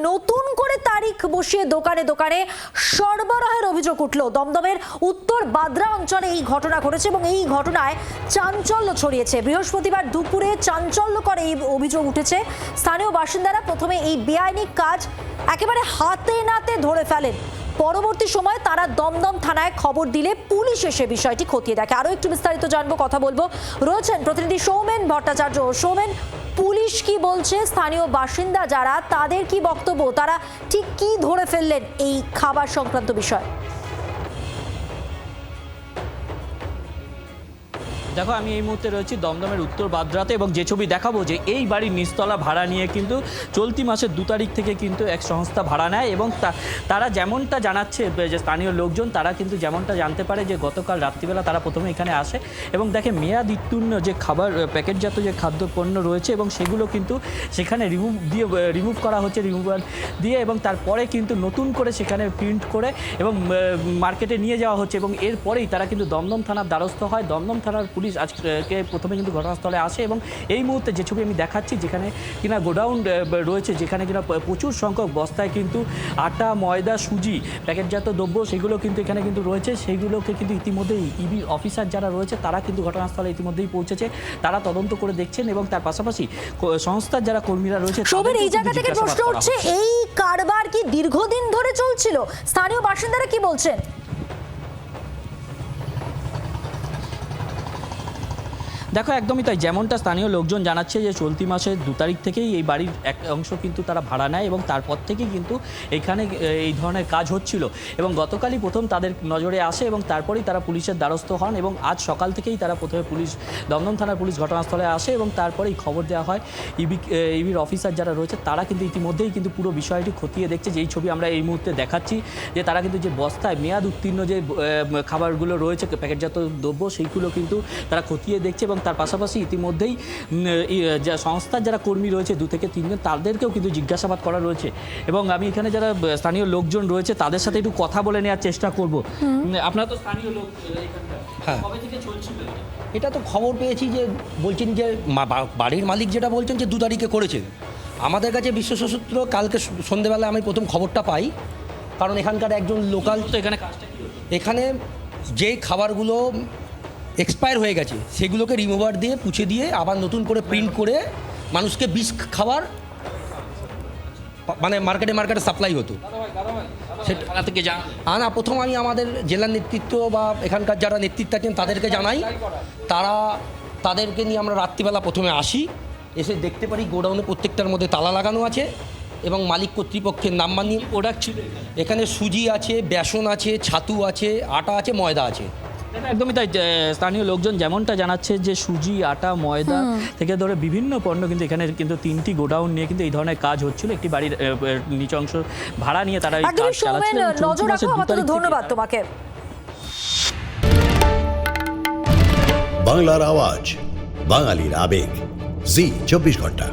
নতুন করে তারিখ বসিয়ে দোকানে দোকানে সরবরাহের অভিযোগ উঠল। দমদমের উত্তর বাদ্রা অঞ্চলে এই ঘটনা ঘটেছে এবং এই ঘটনায় চাঞ্চল্য ছড়িয়েছে। বৃহস্পতিবার দুপুরে চাঞ্চল্যকর এই অভিযোগ উঠেছে। স্থানীয় বাসিন্দারা প্রথমে এই বেআইনি কাজ একেবারে হাতে নাতে ধরে ফেলেন। পরবর্তী সময় তারা দমদম থানায় খবর দিলে পুলিশ এসে বিষয়টি খতিয়ে দেখে। আরো একটু বিস্তারিত জানবো, কথা বলবো, রয়েছেন প্রতিনিধি সৌমেন ভট্টাচার্য। সৌমেন, পুলিশ কি বলছে, স্থানীয় বাসিন্দা যারা তাদের কি বক্তব্য, তারা ঠিক কি ধরে ফেললেন এই খাবার সংক্রান্ত বিষয়? দেখো, আমি এই মুহূর্তে রয়েছি দমদমের উত্তর বাদ্রাতে এবং যে ছবি দেখাবো যে এই বাড়ির নিচতলা ভাড়া নিয়ে কিন্তু চলতি মাসের 2 তারিখ থেকে কিন্তু এক সংস্থা ভাড়া নেয় এবং তারা যেমনটা জানাচ্ছে যে স্থানীয় লোকজন, তারা কিন্তু যেমনটা জানতে পারে যে গতকাল রাত্রিবেলা তারা প্রথমে এখানে আসে এবং দেখে মেয়াদ উত্তীর্ণ যে খাবার প্যাকেটজাত যে খাদ্যপণ্য রয়েছে এবং সেগুলো কিন্তু সেখানে রিমুভ করা হচ্ছে, রিমুভার দিয়ে, এবং তারপরে কিন্তু নতুন করে সেখানে প্রিন্ট করে এবং মার্কেটে নিয়ে যাওয়া হচ্ছে এবং এরপরেই তারা কিন্তু দমদম থানার দ্বারস্থ হয়। দমদম থানার পুলিশ আজকে প্রথমে কিন্তু ঘটনাস্থলে আসে এবং এই মুহূর্তে যে ছবি আমি দেখাচ্ছি, যেখানে কিনা গোডাউন রয়েছে, যেখানে কিনা প্রচুর সংখ্যক বস্তায় কিন্তু আটা, ময়দা, সুজি, প্যাকেটজাত দ্রব্য সেগুলো কিন্তু এখানে কিন্তু রয়েছে। সেইগুলোকে কিন্তু ইতিমধ্যেই ইবি অফিসার যারা রয়েছে তারা কিন্তু ঘটনাস্থলে ইতিমধ্যেই পৌঁছেছে, তারা তদন্ত করে দেখছেন এবং তার পাশাপাশি সংস্থার যারা কর্মীরা রয়েছে। এই জায়গা থেকে প্রশ্ন উঠছে, এই কারবার কি দীর্ঘদিন ধরে চলছিল? স্থানীয় বাসিন্দারা কি বলছেন? দেখো, একদমই তাই, যেমনটা স্থানীয় লোকজন জানাচ্ছে যে চলতি মাসের 2 তারিখ থেকেই এই বাড়ির এক অংশ কিন্তু তারা ভাড়া নেয় এবং তারপর থেকেই কিন্তু এখানে এই ধরনের কাজ হচ্ছিল এবং গতকালই প্রথম তাদের নজরে আসে এবং তারপরেই তারা পুলিশের দ্বারস্থ হন এবং আজ সকাল থেকেই তারা প্রথমে দমদম থানার পুলিশ ঘটনাস্থলে আসে এবং তারপরেই খবর দেওয়া হয় ইবির অফিসার যারা রয়েছে তারা কিন্তু ইতিমধ্যেই কিন্তু পুরো বিষয়টি খতিয়ে দেখছে। যেই ছবি আমরা এই মুহূর্তে দেখাচ্ছি যে তারা কিন্তু যে বস্তায় মেয়াদ উত্তীর্ণ যে খাবারগুলো রয়েছে, প্যাকেটজাত দ্রব্য, সেইগুলো কিন্তু তারা খতিয়ে দেখছে এবং তার পাশাপাশি ইতিমধ্যেই যা সংস্থার যারা কর্মী রয়েছে 2 থেকে 3 জন, তাদেরকেও কিন্তু জিজ্ঞাসাবাদ করা রয়েছে এবং আমি এখানে যারা স্থানীয় লোকজন রয়েছে তাদের সাথে একটু কথা বলে নেওয়ার চেষ্টা করব। আপনারা তো স্থানীয় লোক, হ্যাঁ, কবে থেকে চলছিল এটা তো খবর পেয়েছি যে বলছেন যে বাড়ির মালিক যেটা বলছেন যে 2 তারিখে করেছেন। আমাদের কাছে বিশ্বস্ত সূত্র কালকে সন্ধ্যেবেলা আমি প্রথম খবরটা পাই, কারণ এখানকার একজন লোকাল, তো এখানে কাজটা কি এখানে যেই খাবারগুলো এক্সপায়ার হয়ে গেছে সেগুলোকে রিমুভার দিয়ে পুছে দিয়ে আবার নতুন করে প্রিন্ট করে মানুষকে বিষ খাবার মানে মার্কেটে সাপ্লাই হতো। সেটা থেকে না, প্রথম আমি আমাদের জেলার নেতৃত্ব বা এখানকার যারা নেতৃত্ব আছেন তাদেরকে জানাই, তাদেরকে নিয়ে আমরা রাত্রিবেলা প্রথমে আসি, এসে দেখতে পারি গোডাউনে প্রত্যেকটার মধ্যে তালা লাগানো আছে এবং মালিক কর্তৃপক্ষের নাম্বার নিয়ে প্রোডাক্ট ছিল। এখানে সুজি আছে, বেসন আছে, ছাতু আছে, আটা আছে, ময়দা আছে। একদমই তাই, স্থানীয় লোকজন যেমনটা জানাচ্ছে যে সুজি, আটা, ময়দা থেকে ধরে বিভিন্ন পণ্য কিন্তু এখানে কিন্তু 3টি গোডাউন নিয়ে কিন্তু এই ধরনের কাজ হচ্ছিল। একটি বাড়ির নিচ অংশ ভাড়া নিয়ে তারা কাজ চালাচ্ছিল। ধন্যবাদ তোমাকে। বাংলার আওয়াজ, বাঙালির আবেগ, জি 24 ঘন্টা।